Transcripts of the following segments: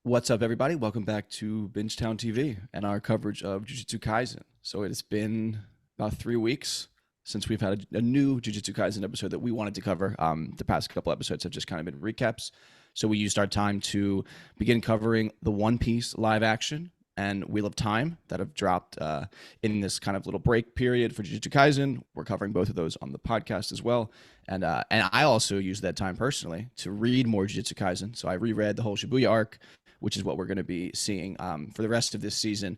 What's up, everybody? Welcome back to Bingetown TV and our coverage of Jujutsu Kaisen. So it has been about 3 weeks since we've had a new Jujutsu Kaisen episode that we wanted to cover. The past couple episodes have just kind of been recaps. So we used our time to begin covering the One Piece live action and Wheel of Time that have dropped in this kind of little break period for Jujutsu Kaisen. We're covering both of those on the podcast as well. And I also used that time personally to read more Jujutsu Kaisen. So I reread the whole Shibuya arc, which is what we're going to be seeing for the rest of this season.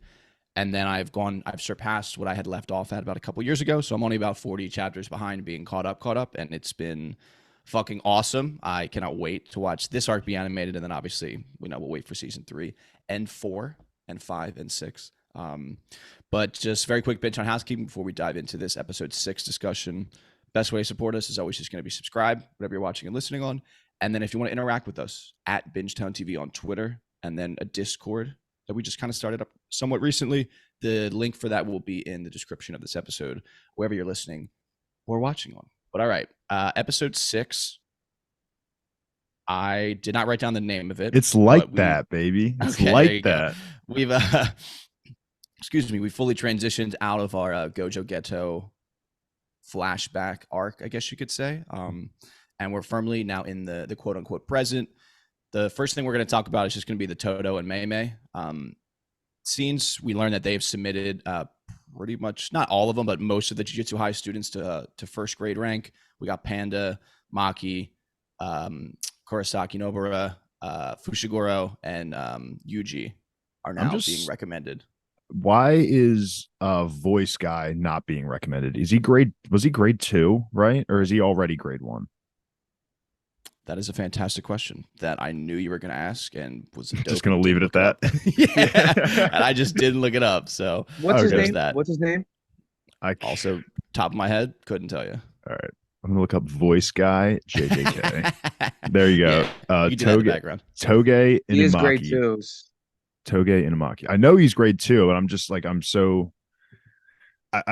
And then I've surpassed what I had left off at about a couple years ago. So I'm only about 40 chapters behind being caught up. And it's been fucking awesome. I cannot wait to watch this arc be animated. And then obviously, we'll wait for season 3 and 4 and 5 and 6. But just very quick bitch on housekeeping before we dive into this episode 6 discussion. Best way to support us is always just going to be subscribe, whatever you're watching and listening on. And then if you want to interact with us, at Bingetown TV on Twitter, and then a Discord that we just kind of started up somewhat recently. The link for that will be in the description of this episode, wherever you're listening or watching on. But all right, episode 6. I did not write down the name of it. It's like that, baby. It's okay, like that. We've, we fully transitioned out of our Gojo Ghetto flashback arc, I guess you could say. And we're firmly now in the quote unquote present. The first thing we're going to talk about is just going to be the Todo and Mei Mei scenes. We learned that they've submitted pretty much, not all of them, but most of the Jujutsu High students to first grade rank. We got Panda, Maki, Kurosaki Nobara, Fushiguro, and Yuji are now being recommended. Why is a voice guy not being recommended? Was he grade 2, right? Or is he already grade 1? That is a fantastic question that I knew you were going to ask and was just going to leave it at that. Yeah. And I just didn't look it up. So what's his name? What's his name? I also, top of my head, couldn't tell you. All right. I'm going to look up voice guy, JJK. There you go. Yeah, you Toge, background. Toge Inamaki. He is grade 2s. Toge Inamaki. I know he's grade 2, but I'm just like,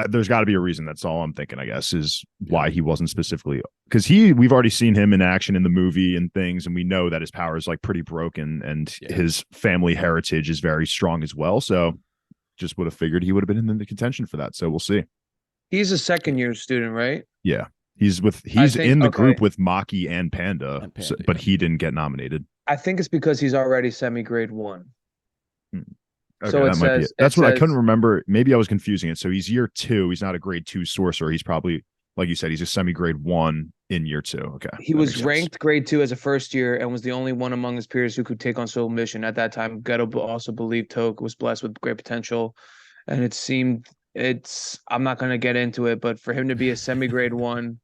there's got to be a reason. That's all I'm thinking, I guess, is why he wasn't specifically, because we've already seen him in action in the movie and things, and we know that his power is like pretty broken, and his family heritage is very strong as well. So just would have figured he would have been in the contention for that. So we'll see. He's a second-year student, right? Yeah, he's in the group with Maki and Panda, but he didn't get nominated. I think it's because he's already semi-grade 1. Okay, so that might be it. That's what I couldn't remember. Maybe I was confusing it. So he's year 2. He's not a grade 2 sorcerer. He's probably, like you said, he's a semi-grade 1 in year 2. Okay. He was ranked grade 2 as a first year and was the only one among his peers who could take on solo mission. At that time, Geto also believed Toge was blessed with great potential. And I'm not going to get into it, but for him to be a semi-grade 1,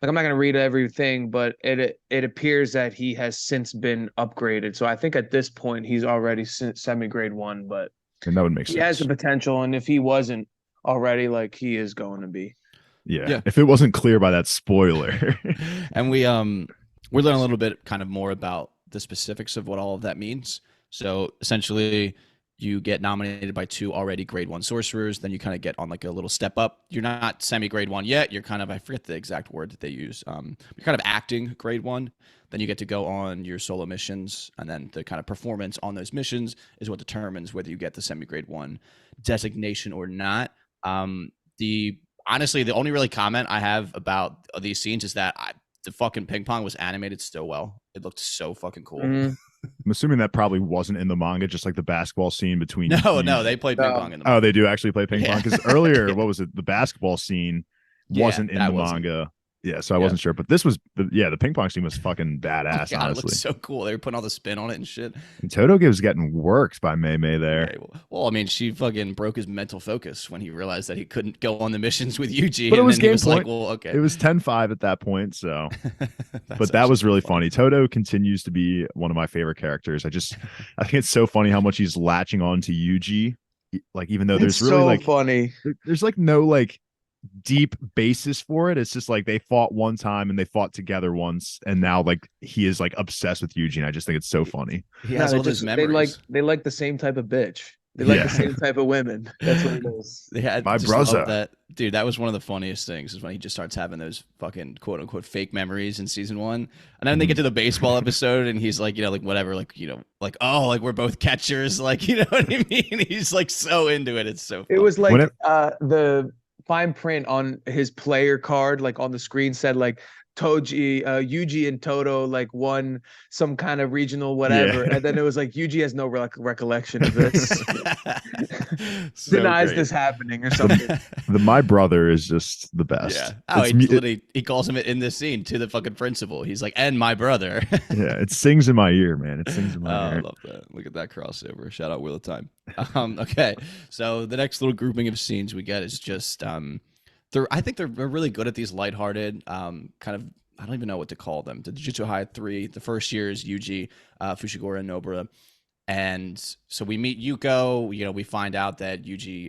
like, I'm not going to read everything, but it appears that he has since been upgraded. So I think at this point he's already semi-grade 1, but and that would make sense. He has the potential, and if he wasn't already, like, he is going to be. Yeah. If it wasn't clear by that spoiler. And we're learning a little bit kind of more about the specifics of what all of that means. So essentially, you get nominated by 2 already grade 1 sorcerers, then you kind of get on like a little step up. You're not semi-grade 1 yet. You're kind of, I forget the exact word that they use. You're kind of acting grade 1. Then you get to go on your solo missions, and then the kind of performance on those missions is what determines whether you get the semi-grade 1 designation or not. Honestly, the only really comment I have about these scenes is that the fucking ping pong was animated so well. It looked so fucking cool. Mm-hmm. I'm assuming that probably wasn't in the manga, just like the basketball scene between. No, they played ping pong in the manga. Oh, they do actually play ping pong, because earlier, what was it? The basketball scene wasn't in the manga. Yeah, so I wasn't sure, but this was the ping pong scene was fucking badass. God, honestly, it looked so cool. They were putting all the spin on it and shit. And Todoge was getting worked by Mei Mei there. Okay, well, I mean, she fucking broke his mental focus when he realized that he couldn't go on the missions with Yuji. But it was game point. Like, well, okay, it was 10-5 at that point. So, but that was really funny. Todo continues to be one of my favorite characters. I think it's so funny how much he's latching on to Yuji. Like, even though there's really like funny, there's like no like deep basis for it. It's just like they fought one time and they fought together once, and now like he is like obsessed with Yuji. I just think it's so funny. He has all those memories. They like the same type of bitch. They like the Yeah. same type of women. That's what it is. They had My just love brother. that dude. That was one of the funniest things is when he just starts having those fucking quote unquote fake memories in season one, and then they get Mhm. to the baseball episode, and he's like, like whatever, like oh, like we're both catchers, like you know what I mean? He's like so into it. It's so It funny. was like When it, the fine print on his player card, like on the screen said like Yuji and Toto like won some kind of regional yeah. whatever, and then it was like Yuji has no recollection of this, So denies great. this happening or the something. the my brother is just the best. Yeah. Oh, he literally he calls him in this scene to the fucking principal. He's like, and my brother. yeah, it sings in my ear, man. It sings in Oh, my I ear. love that. Look at that crossover. Shout out Wheel of Time. Okay. So the next little grouping of scenes we get is just I think they're really good at these lighthearted, kind of I don't even know what to call them. The Jujutsu High 3, the first year is Yuji, Fushiguro, and Nobara. And so we meet Yuko, we find out that Yuji,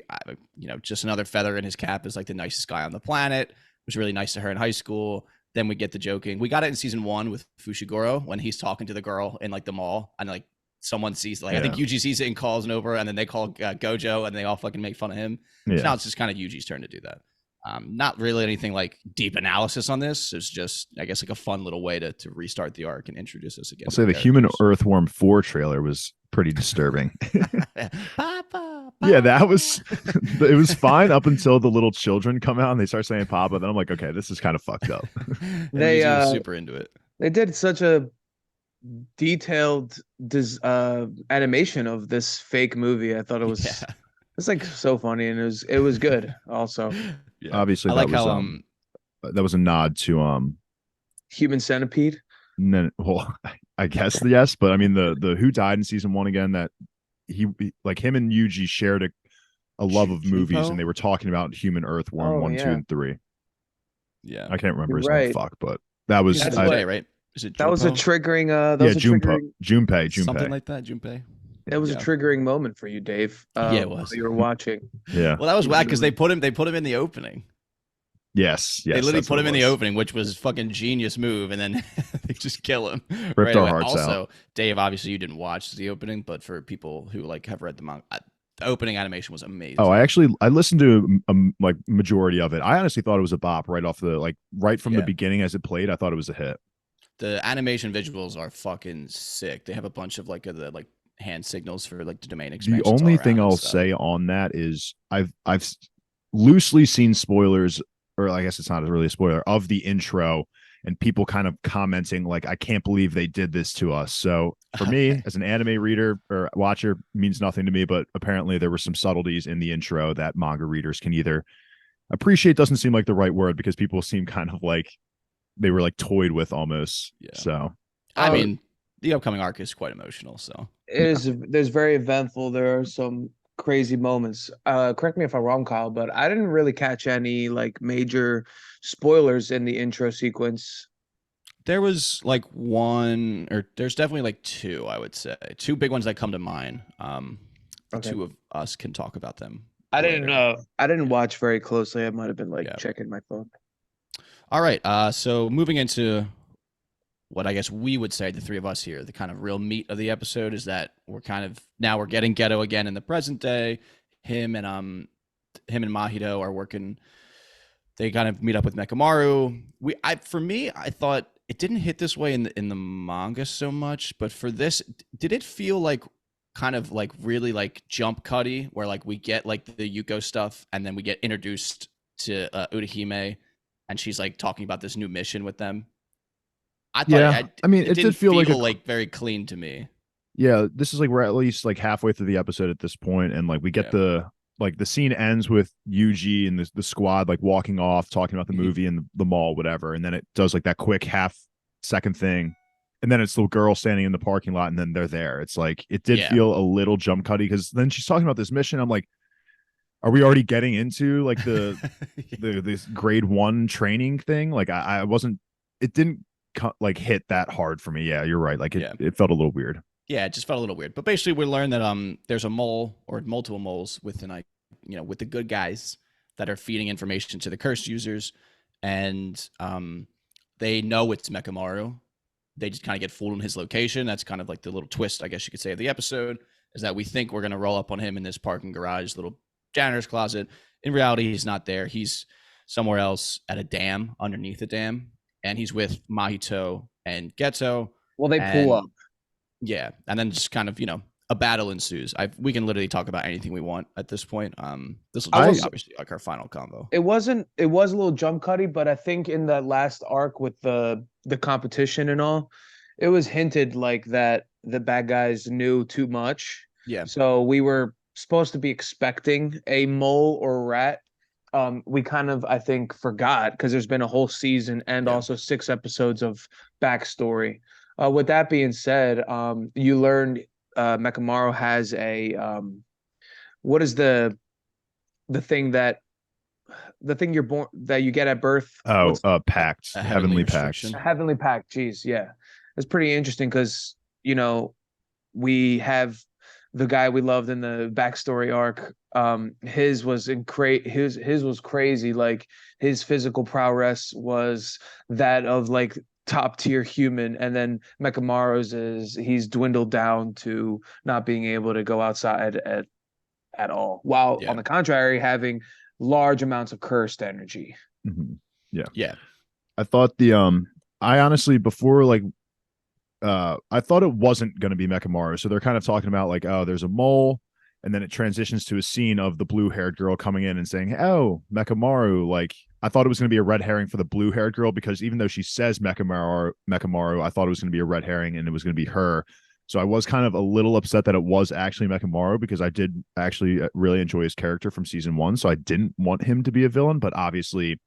just another feather in his cap is like the nicest guy on the planet. It was really nice to her in high school. Then we get the joking. We got it in season 1 with Fushiguro when he's talking to the girl in like the mall and like someone sees I think Yuji sees it and calls Nobara and then they call Gojo and they all fucking make fun of him. Yeah. So now it's just kind of Yuji's turn to do that. Not really anything like deep analysis on this. It's just, I guess, like a fun little way to restart the arc and introduce us again. I'll say the Human Earthworm 4 trailer was pretty disturbing. Papa, Yeah, that was it was fine up until the little children come out and they start saying Papa. Then I'm like, okay, this is kind of fucked up. They was super into it. They did such a detailed animation of this fake movie. I thought it was it's like so funny and it was good also. Yeah. Obviously, I like that was how that was a nod to Human Centipede. well, I guess yes, but I mean the who died in season 1 again, that he like him and Yuji shared a love of movies and they were talking about Human Earthworm 1, 2, and 3. Yeah. I can't remember You're his right. name, fuck, but that was That's what- right? Is it That was a Junpei? triggering Junpei. Something like that, Junpei. That was a triggering moment for you, Dave. Yeah, it was. While you were watching. Yeah. Well, that was whack because they put him in the opening. Yes. They literally that's put what him it in the was. opening, which was fucking genius move, and then they just kill him. Ripped our away. hearts also, out. Dave, obviously you didn't watch the opening, but for people who like have read the manga, the opening animation was amazing. Oh, I listened to like majority of it. I honestly thought it was a bop right off the right from the beginning as it played. I thought it was a hit. The animation visuals are fucking sick. They have a bunch of like the like hand signals for like the domain expansions. The only thing I'll say on that is I've loosely seen spoilers, or I guess it's not really a spoiler, of the intro and people kind of commenting like, I can't believe they did this to us. So for me, as an anime reader or watcher, means nothing to me, but apparently there were some subtleties in the intro that manga readers can either appreciate, doesn't seem like the right word, because people seem kind of like they were like toyed with almost. Yeah. So I mean, the upcoming arc is quite emotional. So there's very eventful. There are some crazy moments. Correct me if I'm wrong, Kyle, but I didn't really catch any like major spoilers in the intro sequence. There was like one, or there's definitely like two, I would say. Two big ones that come to mind. The two of us can talk about them. I didn't watch very closely. I might have been like checking my phone. All right. So moving into what I guess we would say, the three of us here, the kind of real meat of the episode is that we're getting Geto again in the present day. Him and Mahito are working. They kind of meet up with Mechamaru. For me, I thought it didn't hit this way in the manga so much, but for this, did it feel like kind of like really like jump cutty, where like we get like the Yuko stuff and then we get introduced to Urahime and she's like talking about this new mission with them. I thought, it did feel like very clean to me. Yeah, this is like we're at least like halfway through the episode at this point, and like we get the scene ends with Yuji and the squad like walking off, talking about the movie and the mall, whatever, and then it does like that quick half-second thing, and then it's the girl standing in the parking lot, and then they're there. It's like it did feel a little jump cutty, because then she's talking about this mission. I'm like, are we already getting into like this grade 1 training thing? Like I wasn't. It didn't like hit that hard for me. Yeah, you're right. Like it felt a little weird. Yeah, it just felt a little weird. But basically, we learned that there's a mole or multiple moles within with the good guys that are feeding information to the cursed users, and they know it's Mechamaru. They just kind of get fooled in his location. That's kind of like the little twist, I guess you could say, of the episode. is that we think we're going to roll up on him in this parking garage, little janitor's closet. In reality, he's not there. He's somewhere else at a dam, underneath a dam, and he's with Mahito and Geto. Well, they pull and up. Yeah, and then just kind of, a battle ensues. We can literally talk about anything we want at this point. This will just be obviously like our final combo. It was a little jump cutty, but I think in the last arc with the competition and all, it was hinted like that the bad guys knew too much. Yeah. So we were supposed to be expecting a mole or a rat. We kind of, I think, forgot because there's been a whole season and also 6 episodes of backstory. With that being said, you learned Mechamaru has a what is the thing you're born that you get at birth? Oh, pact, heavenly pact. Heavenly pact. Jeez, yeah, it's pretty interesting because we have the guy we loved in the backstory arc. His was his was crazy. Like his physical prowess was that of like top tier human, and then Mechamaru's he's dwindled down to not being able to go outside at all, while on the contrary having large amounts of cursed energy. Mm-hmm. Yeah. I thought I honestly before I thought it wasn't going to be Mechamaru, so they're kind of talking about like, oh, there's a mole, and then it transitions to a scene of the blue-haired girl coming in and saying, oh, Mechamaru. Like, I thought it was going to be a red herring for the blue-haired girl, because even though she says Mechamaru, I thought it was going to be a red herring and it was going to be her. So I was kind of a little upset that it was actually Mechamaru, because I did actually really enjoy his character from season 1. So I didn't want him to be a villain, but obviously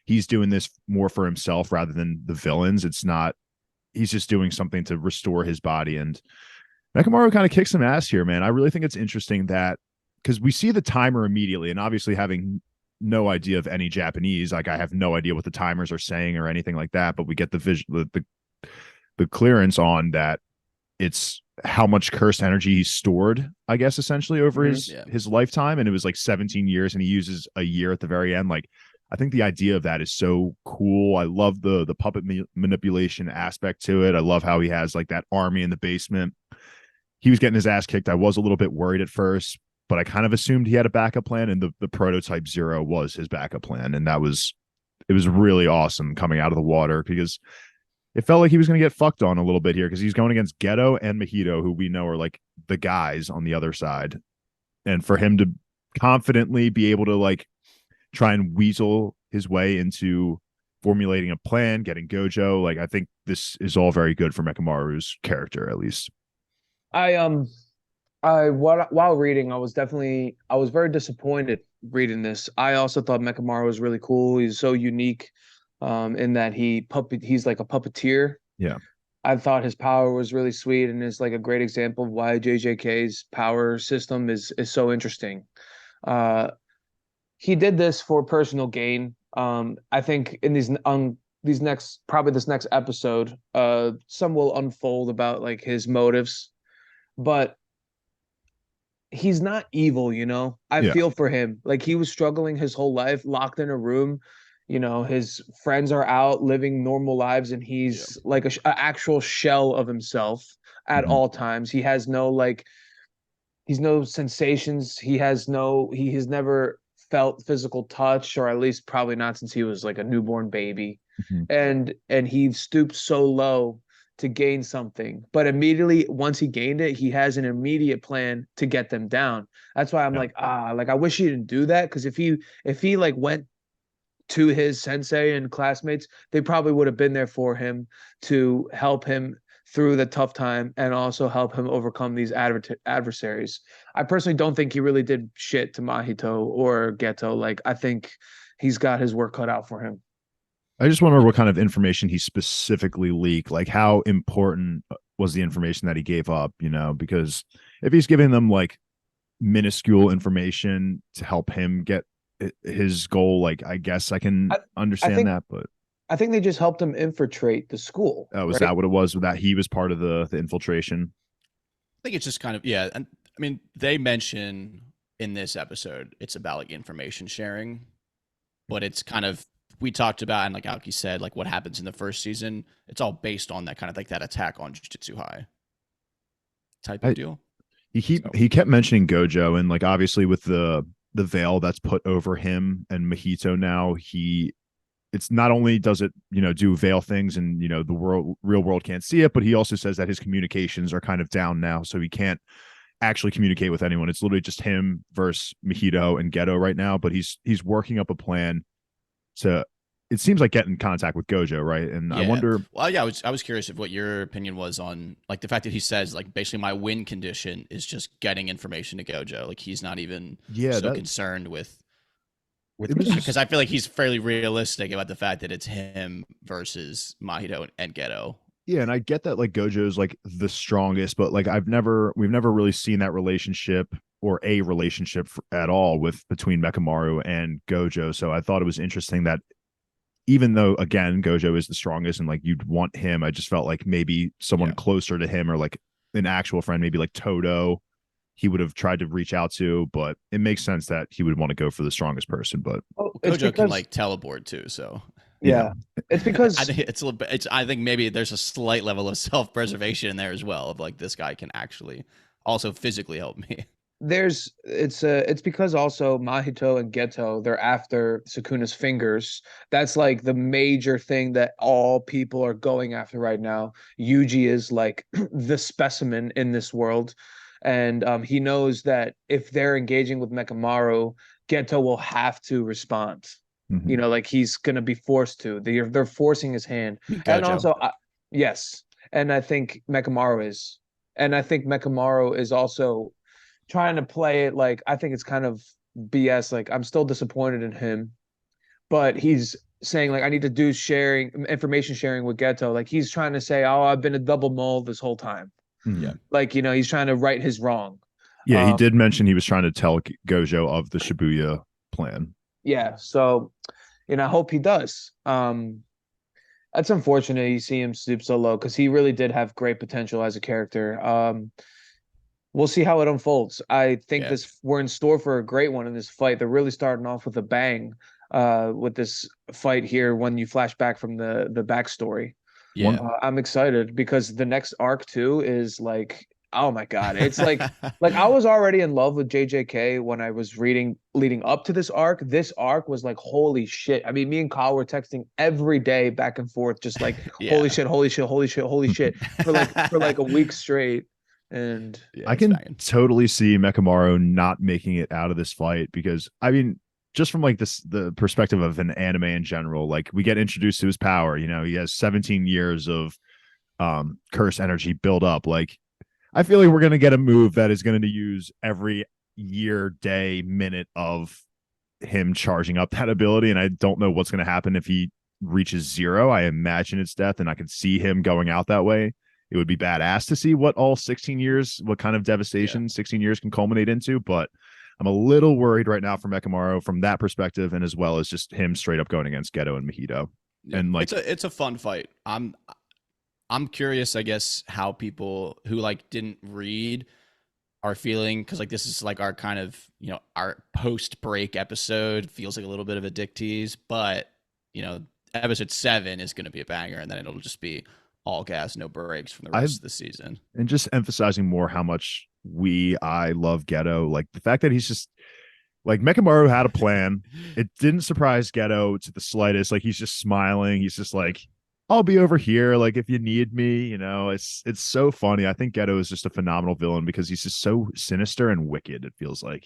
he's doing this more for himself rather than the villains. It's not, he's just doing something to restore his body. And Mechamaru kind of kicks some ass here, man. I really think it's interesting that, because we see the timer immediately, and obviously having no idea of any Japanese, like I have no idea what the timers are saying or anything like that, but we get the vision, the clearance on that it's how much cursed energy he's stored, I guess, essentially over his lifetime. And it was like 17 years, and he uses a year at the very end. Like, I think the idea of that is so cool. I love the puppet manipulation aspect to it. I love how he has like that army in the basement. He was getting his ass kicked. I was a little bit worried at first, but I kind of assumed he had a backup plan, and the prototype Zero was his backup plan. And it was really awesome coming out of the water, because it felt like he was going to get fucked on a little bit here, because he's going against Geto and Mahito, who we know are like the guys on the other side. And for him to confidently be able to like try and weasel his way into formulating a plan, getting Gojo, like I think this is all very good for Mechamaru's character, at least. While reading, I was very disappointed reading this. I also thought Mechamaru was really cool. He's so unique, in that he's like a puppeteer. Yeah. I thought his power was really sweet, and is like a great example of why JJK's power system is so interesting. He did this for personal gain. I think in this next episode, some will unfold about like his motives, but he's not evil, I feel for him. Like, he was struggling his whole life, locked in a room. His friends are out living normal lives, and he's like a actual shell of himself at all times. He has he's no sensations. He has never felt physical touch, or at least probably not since he was like a newborn baby. And he stooped so low to gain something, but immediately once he gained it, he has an immediate plan to get them down. That's why I'm like I wish he didn't do that, because if he like went to his sensei and classmates, they probably would have been there for him to help him through the tough time and also help him overcome these adversaries. I personally don't think he really did shit to Mahito or Geto. Like, I think he's got his work cut out for him. I just wonder what kind of information he specifically leaked. Like, how important was the information that he gave up, because if he's giving them like minuscule information to help him get his goal, like, I guess I can understand that, but I think they just helped him infiltrate the school. Oh, is that what it was? That he was part of the infiltration? I think it's just kind of, and I mean, they mention in this episode it's about like information sharing, but it's kind of, we talked about, and like Aoki said, like what happens in the first season, it's all based on that kind of like that attack on Jujutsu High type of deal. He kept mentioning Gojo, and like obviously with the veil that's put over him and Mahito now, it's not only does it do veil things and the real world can't see it, but he also says that his communications are kind of down now, so he can't actually communicate with anyone. It's literally just him versus Mahito and Geto right now, but he's working up a plan to, it seems like, get in contact with Gojo, right? And I wonder. Well, yeah, I was curious of what your opinion was on like the fact that he says like basically my win condition is just getting information to Gojo. Like he's not even concerned with because I feel like he's fairly realistic about the fact that it's him versus Mahito and Geto. Yeah, and I get that like Gojo's like the strongest, but like we've never really seen that relationship or a relationship at all between Mechamaru and Gojo. So I thought it was interesting that even though again Gojo is the strongest and like you'd want him, I just felt like maybe someone closer to him or like an actual friend, maybe like Todo, he would have tried to reach out to, but it makes sense that he would want to go for the strongest person. But Gojo can like teleport too, so yeah. It's because I think I think maybe there's a slight level of self-preservation in there as well of like this guy can actually also physically help me. It's because also Mahito and Geto, they're after Sukuna's fingers. That's like the major thing that all people are going after right now. Yuji is like the specimen in this world. And he knows that if they're engaging with Mechamaru, Geto will have to respond. Mm-hmm. Like he's gonna be forced to. They're forcing his hand. And also, yes, and I think Mechamaru is, also trying to play it like I think it's kind of BS. Like I'm still disappointed in him, but he's saying like I need to do information sharing with Geto. Like he's trying to say, oh, I've been a double mole this whole time. Yeah. Like he's trying to right his wrong. Yeah, he did mention he was trying to tell Gojo of the Shibuya plan. Yeah, so I hope he does. That's unfortunate you see him stoop so low because he really did have great potential as a character. We'll see how it unfolds. I think we're in store for a great one in this fight. They're really starting off with a bang with this fight here when you flash back from the backstory. Yeah. I'm excited because the next arc too is like, oh my God. It's like I was already in love with JJK when I was reading leading up to this arc. This arc was like, holy shit. I mean, me and Kyle were texting every day back and forth, just like holy shit, holy shit, holy shit, holy shit for like a week straight. And I can totally see Mechamaru not making it out of this fight because I mean, just from like the perspective of an anime in general, like we get introduced to his power. He has 17 years of curse energy build up. Like I feel like we're gonna get a move that is going to use every year, day, minute of him charging up that ability, and I don't know what's going to happen if he reaches zero. I imagine it's death, and I could see him going out that way. It would be badass to see what all 16 years, what kind of devastation 16 years can culminate into, but I'm a little worried right now for Mechamaru from that perspective, and as well as just him straight up going against Geto and Mahito. Yeah. And like it's a fun fight. I'm curious, I guess, how people who like didn't read are feeling because like this is like our kind of our post break episode feels like a little bit of a dick tease, but episode 7 is going to be a banger, and then it'll just be all gas, no breaks from the rest of the season. And just emphasizing more how much I love Geto. Like the fact that he's just like Mechamaru had a plan. It didn't surprise Geto to the slightest. Like he's just smiling. He's just like, I'll be over here. Like if you need me, it's so funny. I think Geto is just a phenomenal villain because he's just so sinister and wicked. It feels like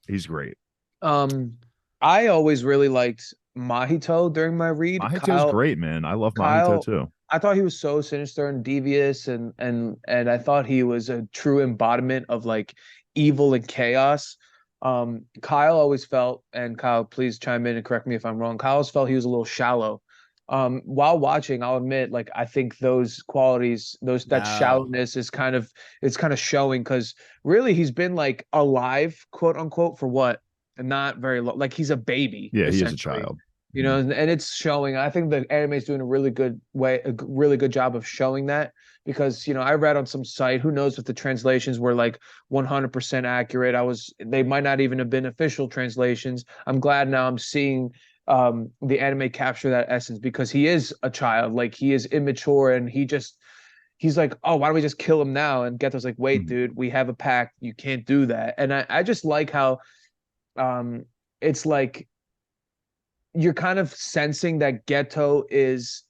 he's great. I always really liked Mahito during my read. Mahito's great, man. I love Mahito too. I thought he was so sinister and devious, and I thought he was a true embodiment of like evil and chaos. Kyle always felt, and Kyle, please chime in and correct me if I'm wrong. Kyle always felt he was a little shallow. While watching, I'll admit, like I think those qualities, that shallowness is kind of showing because really he's been like alive, quote unquote, for what? Not very long. Like he's a baby. Yeah, he is a child. And it's showing. I think the anime is doing a really good job of showing that because I read on some site, who knows if the translations were like 100% accurate. They might not even have been official translations. I'm glad now I'm seeing the anime capture that essence because he is a child, like he is immature and he he's like, oh, why don't we just kill him now? And Geto's like, wait, Mhm. dude, we have a pact. You can't do that. And I just like how it's like you're kind of sensing that Mahito is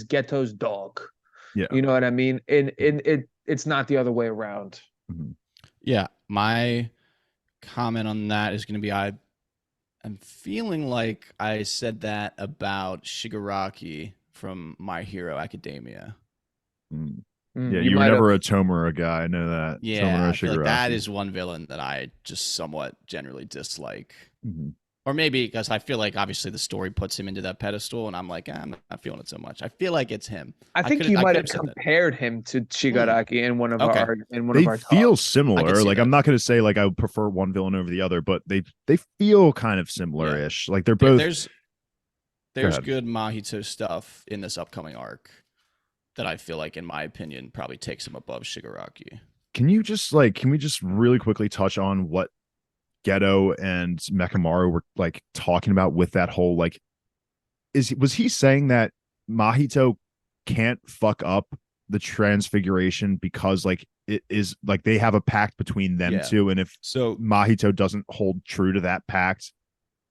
Geto's dog. Yeah. You know what I mean? And it's not the other way around. Mhm. Yeah, my comment on that is going to be I'm feeling like I said that about Shigaraki from My Hero Academia. Mm. Yeah, You you were might have. never a Tomura guy. I know that. Yeah, Tomura I feel like that Shigaraki. is one villain that I just somewhat generally dislike. Mhm. Or maybe because I feel like obviously the story puts him into that pedestal, and I'm like, I'm not feeling it so much. I feel like it's him. I think you I might could have have said that. compared him to Shigaraki in one of Okay, They our feel talks. I could similar. see Like I'm that. not going to say like I would prefer one villain over the other, but they feel kind of Yeah, similar-ish. Like they're both. Go there's ahead. good Mahito stuff in this upcoming arc that I feel like, in my opinion, probably takes him above Shigaraki. Can we just really quickly touch on what Geto and Mechamaru were like talking about with that whole like was he saying that Mahito can't fuck up the transfiguration because like it is like they have a pact between them Yeah. two, and if So Mahito doesn't hold true to that pact,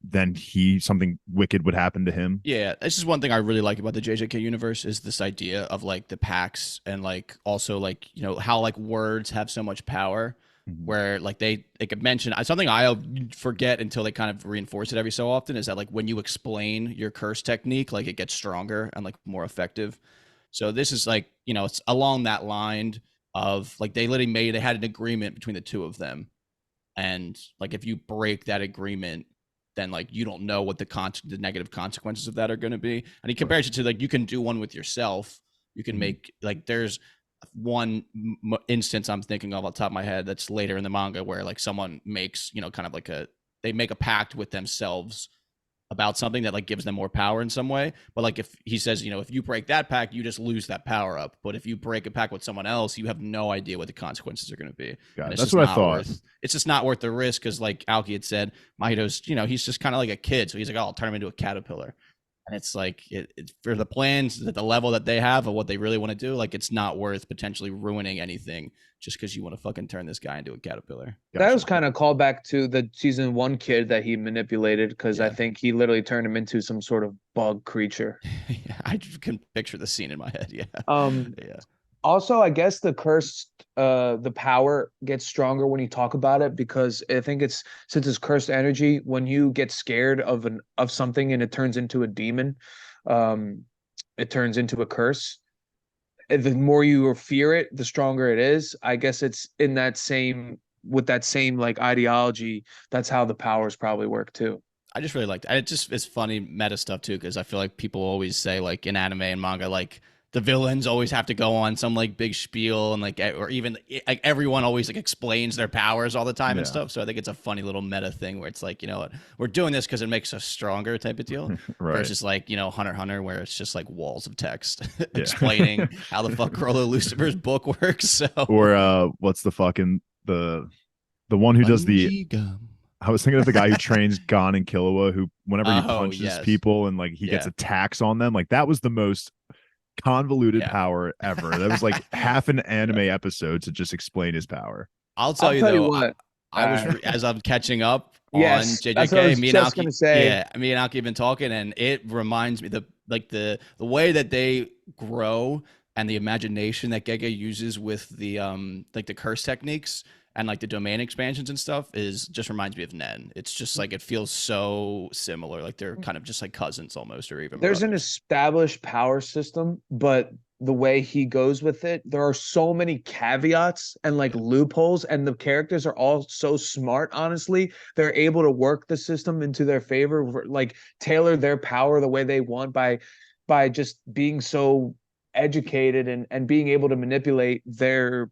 then something wicked would happen to him. yeah, this is one thing I really like about the JJK universe is this idea of like the packs and like also like how like words have so much power, Mhm. where like they could mention something I forget until they kind of reinforce it every so often, is that like when you explain your curse technique, like it gets stronger and like more effective. So this is like it's along that line of like they had an agreement between the two of them, and like if you break that agreement, then like you don't know what the negative consequences of that are going to be. And he compares it to like you can do one with yourself. You can make like there's one instance I'm thinking of off the top of my head that's later in the manga where like someone makes kind of like they make a pact with themselves about something that like gives them more power in some way. But like if he says, if you break that pact, you just lose that power up. But if you break a pact with someone else, you have no idea what the consequences are going to be. And it's That's just what I not thought. worth the risk. Cause like Aoki had said, Mahito's, he's just kind of like a kid. So he's like, oh, I'll turn him into a caterpillar. And it's like for the plans at the level that they have of what they really want to do, like it's not worth potentially ruining anything just because you want to fucking turn this guy into a caterpillar. That was Gotcha. kind of callback to the season one kid that he manipulated because I Yeah. think he literally turned him into some sort of bug creature. Yeah, I can picture the scene in my head. Yeah. Yeah. Also, I guess the power gets stronger when you talk about it because I think it's since it's cursed energy, when you get scared of something and it turns into a demon, um, it turns into a curse. And the more you fear it, the stronger it is. I guess it's in that same with that same like ideology. That's how the powers probably work too. I just really liked it. It's funny meta stuff too, because I feel like people always say like in anime and manga, like the villains always have to go on some like big spiel and like or even like everyone always like explains their powers all the time and Yeah. stuff. So I think it's a funny little meta thing where it's like, what, we're doing this because it makes us stronger type of deal. Right. Versus like, Hunter x Hunter, where it's just like walls of text explaining how the fuck Rolo Lucifer's book works. So Or what's the fucking the one who does the Bungee gum. I was thinking of the guy who trains Gon and Killua, who whenever he punches yes. people and like he gets attacks on them, like that was the most convoluted power ever. That was like half an anime episode to just explain his power. I'll tell you though, what. I was as I'm catching up on Yes, JJK. that's what I was me and just Alki, gonna say. yeah, me and Alki have been talking, and it reminds me the way that they grow and the imagination that Gege uses with the like the curse techniques and like the domain expansions and stuff is just reminds me of Nen. It's just like it feels so similar, like they're kind of just like cousins almost, or even There's an brothers. established power system, but the way he goes with it, there are so many caveats and like loopholes, and the characters are all so smart. Honestly, they're able to work the system into their favor, like tailor their power the way they want by just being so educated and being able to manipulate their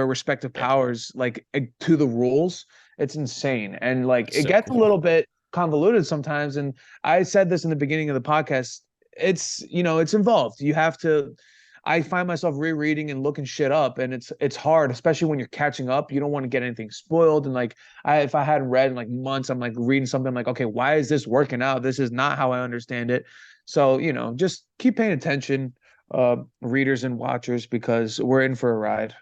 respective powers like to the rules. It's insane, and like It's it so gets a cool. little bit convoluted sometimes. And I said this in the beginning of the podcast. It's it's involved. You have to. I find myself rereading and looking shit up, and it's hard, especially when you're catching up. You don't want to get anything spoiled, and like if I hadn't read in like months, I'm like reading something like, okay, why is this working out? This is not how I understand it. So just keep paying attention. readers and watchers, because we're in for a ride.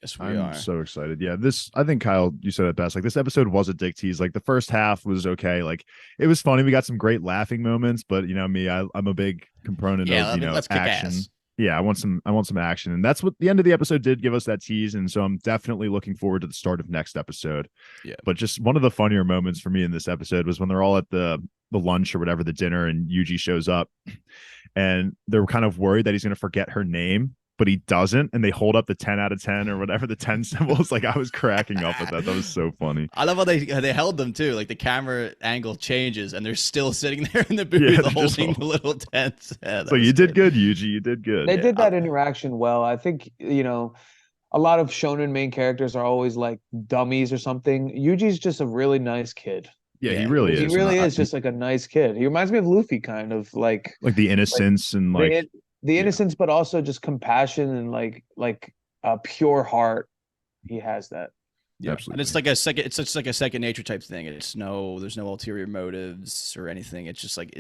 Yes, we I'm are. so excited. Yeah, I think Kyle, you said it best. Like this episode was a dick tease. Like the first half was okay. Like it was funny. We got some great laughing moments, but you know me, I'm a big component Yeah, of let's kick action. ass. Yeah, I want some action, and that's what the end of the episode did give us, that tease. And so I'm definitely looking forward to the start of next episode. Yeah. But just one of the funnier moments for me in this episode was when they're all at the lunch or whatever, the dinner, and Yuji shows up, and they're kind of worried that he's going to forget her name, but he doesn't, and they hold up the 10 out of 10 or whatever, the 10 symbols. Like I was cracking up at that. That was so funny. I love how they held them too. Like the camera angle changes and they're still sitting there in the booth Yeah, holding the little tents. Yeah, so you did good, Yuji. You did good. They did that interaction well. I think, a lot of shonen main characters are always like dummies or something. Yuji's just a really nice kid. Yeah, he really He is. really is just like a nice kid. He reminds me of Luffy, kind of like the innocence and like the innocence, but also just compassion and like a pure heart. He has that. Yeah, absolutely. and it's like a second. It's just like a second nature type thing. There's no ulterior motives or anything. It's just like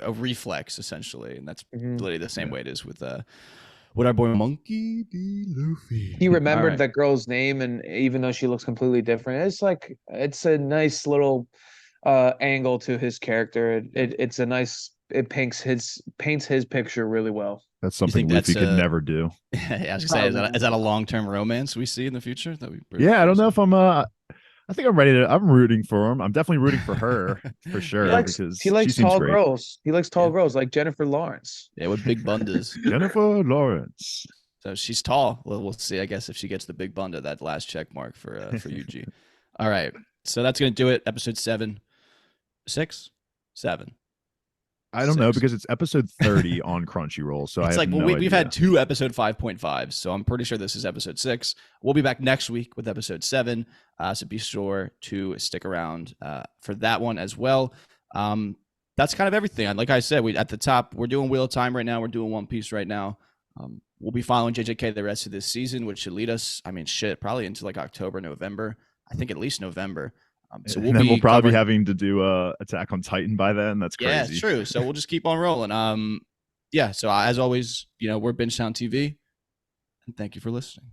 a reflex essentially, and that's literally the same way it is with our boy Monkey D. Luffy. He remembered that girl's name, and even though she looks completely different, it's a nice little angle to his character. It paints his picture really well. That's something Luffy could never do. Yeah, I was gonna say, is that a long-term romance we see in the future? I don't know if I'm I think I'm ready to. I'm rooting for him. I'm definitely rooting for her for sure. He likes tall girls. He likes tall girls like Jennifer Lawrence. Yeah, with big bundas. Jennifer Lawrence. So she's tall. Well, we'll see. I guess if she gets the big bunda, that last check mark for UG. All right, so that's gonna do it. Episode 7, 6, 7. I don't know, because it's episode 30 on Crunchyroll. So it's we've idea. had 2 episode 5.5, so I'm pretty sure this is episode 6. We'll be back next week with episode 7. So be sure to stick around for that one as well. That's kind of everything. And like I said, at the top, we're doing Wheel of Time right now. We're doing One Piece right now. We'll be following JJK the rest of this season, which should lead us, probably into like October, November. I think at least November. So we'll probably be having to do Attack on Titan by then. That's crazy. Yeah, it's true. So we'll just keep on rolling. So as always, we're Bingetown TV, and thank you for listening.